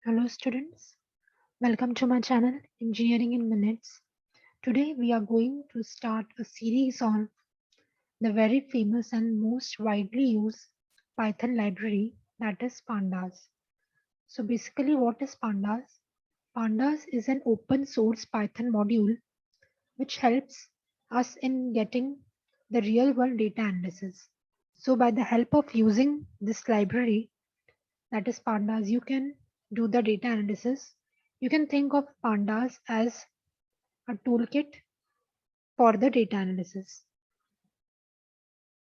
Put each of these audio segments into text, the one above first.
Hello students, welcome to my channel Engineering in Minutes. Today we are going to start a series on the very famous and most widely used Python library, that is Pandas. So basically what is Pandas? Pandas is an open source Python module which helps us in getting the real world data analysis. So by the help of using this library, that is Pandas, you can do the data analysis. You can think of Pandas as a toolkit for the data analysis.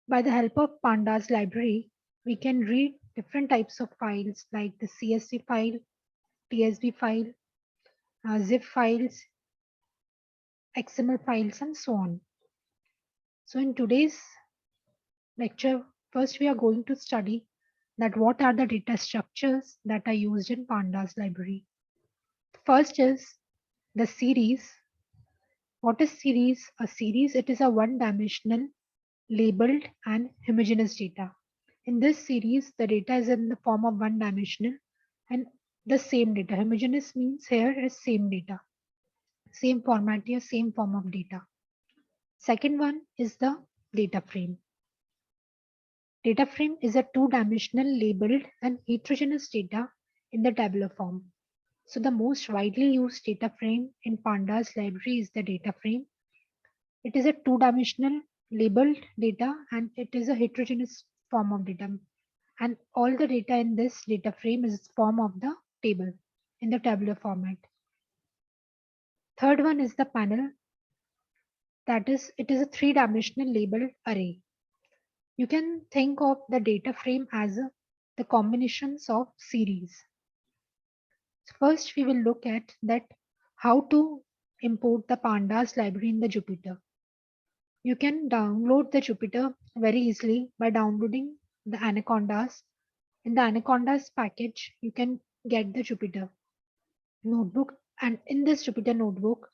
By the help of Pandas library, we can read different types of files like the CSV file, TSV file, zip files, XML files, and so on. So in today's lecture, first we are going to study that what are the data structures that are used in Pandas library. First is the series. What is series? A series, it is a one-dimensional labeled and homogeneous data. In this series, the data is in the form of one-dimensional and the same data. Homogeneous means here is same data, same format here, same form of data. Second one is the data frame. Data frame is a two-dimensional labeled and heterogeneous data in the tabular form. So the most widely used data frame in Pandas library is the data frame. It is a two-dimensional labeled data and it is a heterogeneous form of data. And all the data in this data frame is form of the table in the tabular format. Third one is the panel. That is, it is a three-dimensional labeled array. You can think of the data frame as the combinations of series. First, we will look at that how to import the Pandas library in the Jupyter. You can download the Jupyter very easily by downloading the Anacondas. In the Anacondas package, you can get the Jupyter notebook, and in this Jupyter notebook,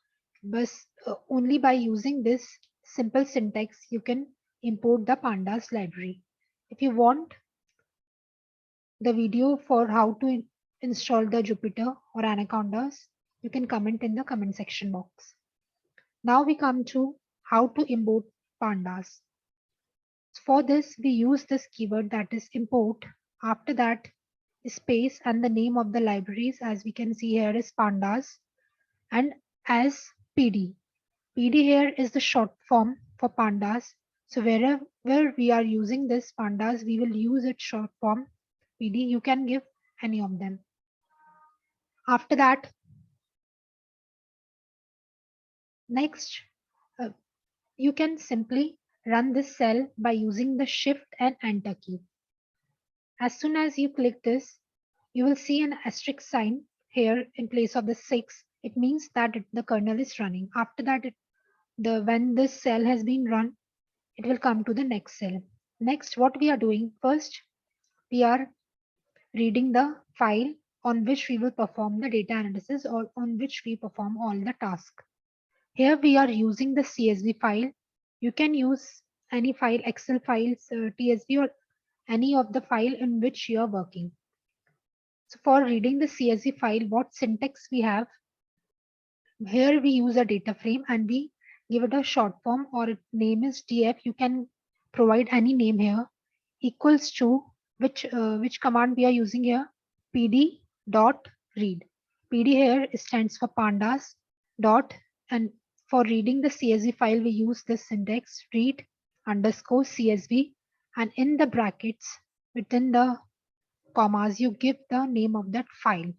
only by using this simple syntax, you can import the Pandas library. If you want the video for how to install the Jupyter or Anacondas, you can comment in the comment section box. Now we come to how to import Pandas. For this, we use this keyword, that is import. After that, space and the name of the libraries, as we can see here, is Pandas, and as PD. PD here is the short form for Pandas. So wherever we are using this Pandas, we will use its short form PD. You can give any of them. After that, next, uh, you can simply run this cell by using the Shift and Enter key. As soon as you click this, you will see an asterisk sign here in place of the 6. It means that the kernel is running. After that, when this cell has been run, it will come to the next cell. Next, what we are doing, first, we are reading the file on which we will perform the data analysis or on which we perform all the tasks. Here we are using the CSV file. You can use any file, Excel files, TSV, or any of the file in which you are working. So for reading the CSV file, what syntax we have? Here we use a data frame and we give it a short form, or name is df. You can provide any name here, equals to which command we are using here, pd dot read. PD here stands for pandas dot, and for reading the CSV file we use this syntax, read underscore CSV, and in the brackets within the commas you give the name of that file.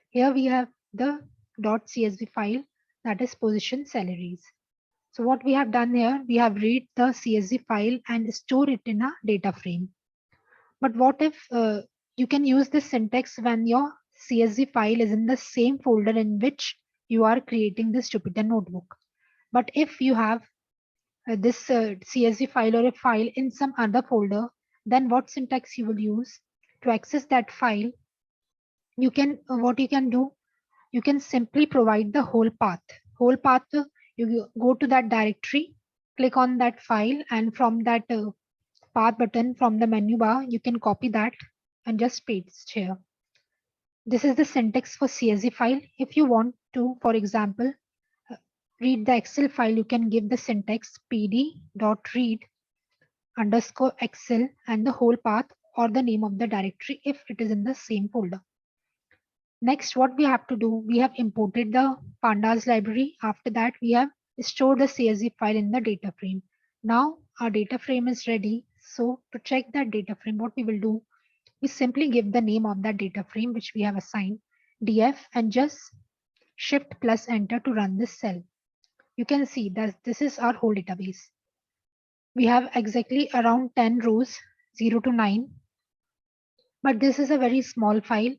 Here we have the .csv file, that is position salaries. So what we have done here, we have read the CSV file and store it in a data frame. But what if you can use this syntax when your CSV file is in the same folder in which you are creating this Jupyter notebook. But if you have this CSV file or a file in some other folder, then what syntax you will use to access that file? You can what you can do, you can simply provide the whole path. You go to that directory, click on that file, and from that path button from the menu bar, you can copy that and just paste here. This is the syntax for CSV file. If you want to, for example, uh, read the Excel file, you can give the syntax pd.read underscore Excel and the whole path or the name of the directory if it is in the same folder. Next, what we have to do, we have imported the pandas library. After that, we have stored the CSV file in the data frame. Now our data frame is ready. So to check that data frame, what we will do, we simply give the name of that data frame which we have assigned df and just shift plus enter to run this cell. You can see that this is our whole database. We have exactly around 10 rows, 0 to 9. But this is a very small file.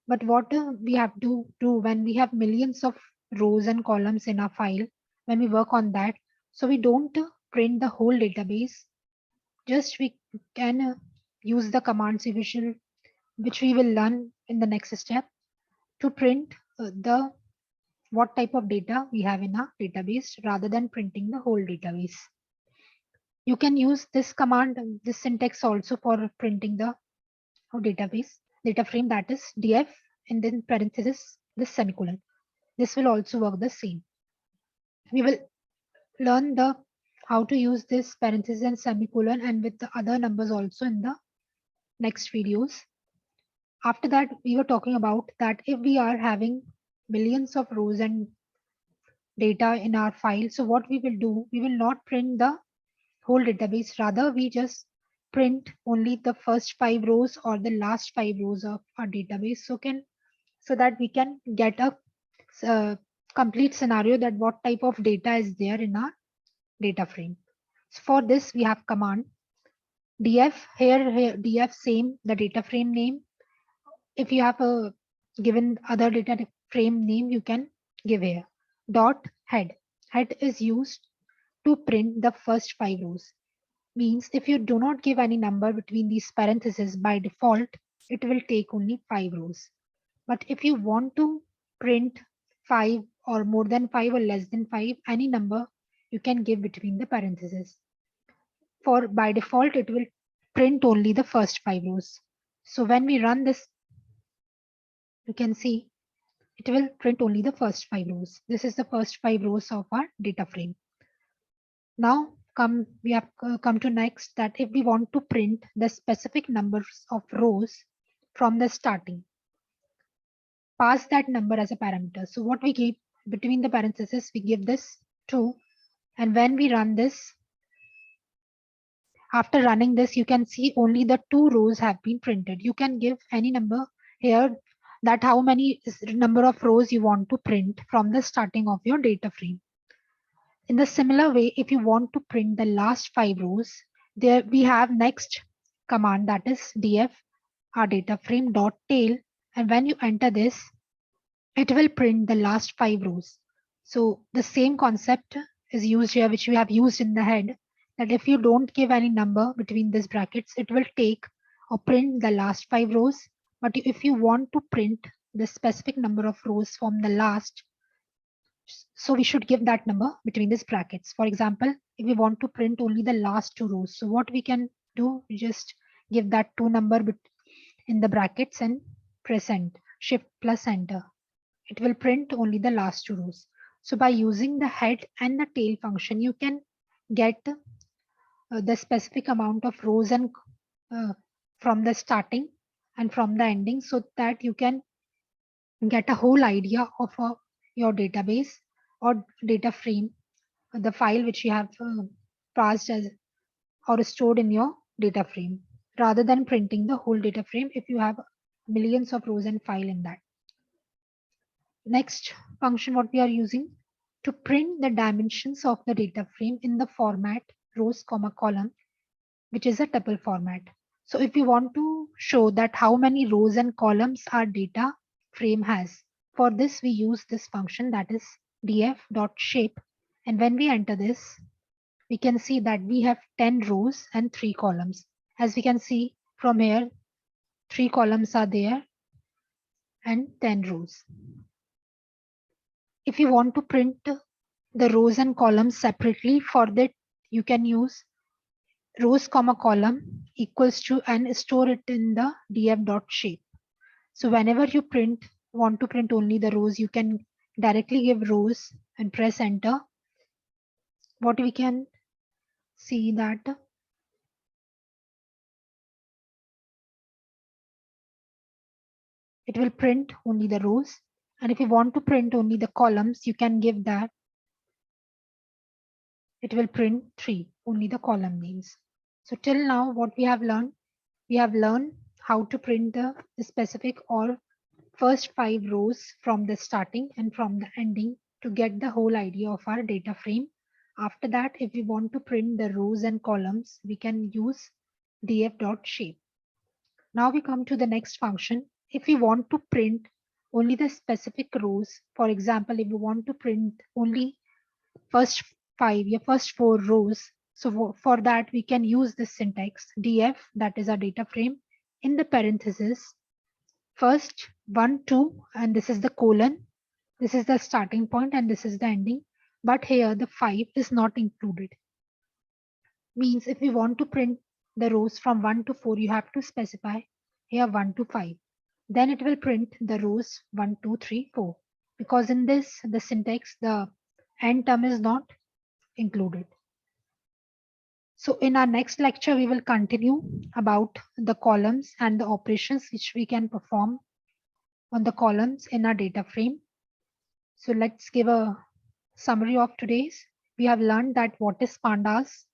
But what we have to do when we have millions of rows and columns in our file, when we work on that, so we don't print the whole database. Just we can use the commands which we will learn in the next step to print the what type of data we have in our database rather than printing the whole database. You can use this command, this syntax also for printing the database data frame, that is df and then parenthesis this semicolon. This will also work the same. We will learn the how to use this parenthesis and semicolon and with the other numbers also in the next videos. After that, we were talking about that if we are having millions of rows and data in our file, so what we will do, we will not print the whole database, rather we just print only the first 5 rows or the last 5 rows of our database, so that we can get a complete scenario that what type of data is there in our data frame. So for this we have command df here df same the data frame name. If you have a given other data frame name, you can give here dot head. Head is used to print the first 5 rows. Means if you do not give any number between these parentheses, by default it will take only 5 rows. But if you want to print 5 or more than 5 or less than 5, any number you can give between the parentheses. For by default it will print only the first 5 rows. So when we run this, you can see it will print only the first 5 rows. This is the first 5 rows of our data frame. Now we have come to next, that if we want to print the specific numbers of rows from the starting, pass that number as a parameter. So what we give between the parentheses, we give this 2, and when we run this, after running this, you can see only the 2 rows have been printed. You can give any number here, that how many number of rows you want to print from the starting of your data frame. In the similar way, if you want to print the last 5 rows, there we have next command, that is df our data frame dot tail, and when you enter this, it will print the last 5 rows. So the same concept is used here, which we have used in the head, that if you don't give any number between these brackets, it will take or print the last 5 rows. But if you want to print the specific number of rows from the last, so we should give that number between these brackets. For example, if we want to print only the last 2 rows, so what we can do, we just give that 2 number in the brackets and press shift plus enter. It will print only the last 2 rows. So by using the head and the tail function, you can get the specific amount of rows and from the starting and from the ending, so that you can get a whole idea of your database or data frame, the file which you have passed as or stored in your data frame, rather than printing the whole data frame if you have millions of rows and file in that. Next function what we are using to print the dimensions of the data frame in the format rows comma column, which is a tuple format. So if you want to show that how many rows and columns our data frame has, for this we use this function, that is df.shape, and when we enter this, we can see that we have 10 rows and 3 columns. As we can see from here, 3 columns are there and 10 rows. If you want to print the rows and columns separately, for that you can use rows comma column equals to and store it in the df.shape. So whenever you want to print only the rows, you can directly give rows and press enter. What we can see that it will print only the rows. And if you want to print only the columns, you can give that. It will print 3, only the column names. So till now, what we have learned how to print the specific or first 5 rows from the starting and from the ending to get the whole idea of our data frame. After that, if we want to print the rows and columns, we can use df.shape. Now we come to the next function. If we want to print only the specific rows, for example, if we want to print only first 4 rows, so for that we can use this syntax df, that is our data frame, in the parenthesis first 1 2, and this is the colon, this is the starting point and this is the ending, but here the 5 is not included. Means if we want to print the rows from 1 to 4, you have to specify here 1 to 5, then it will print the rows 1 2 3 4, because in this the syntax, the end term is not included. So in our next lecture, we will continue about the columns and the operations which we can perform on the columns in our data frame. So let's give a summary of today's. We have learned that what is pandas,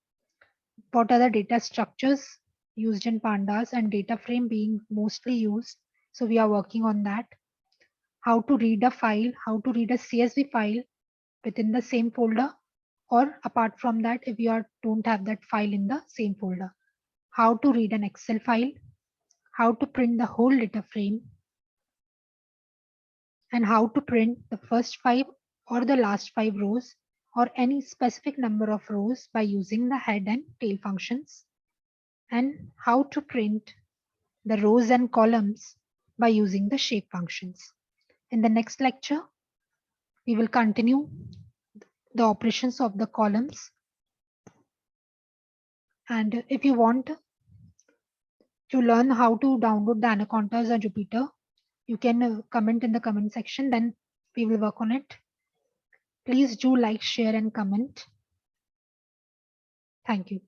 what are the data structures used in pandas, and data frame being mostly used. So we are working on that. How to read a file, how to read a CSV file within the same folder, or apart from that, if you don't have that file in the same folder. How to read an Excel file, how to print the whole data frame, and how to print the first 5 or the last 5 rows or any specific number of rows by using the head and tail functions, and how to print the rows and columns by using the shape functions. In the next lecture, we will continue the operations of the columns. And if you want to learn how to download the Anacondas or Jupyter, you can comment in the comment section, then we will work on it. Please do like, share, and comment. Thank you.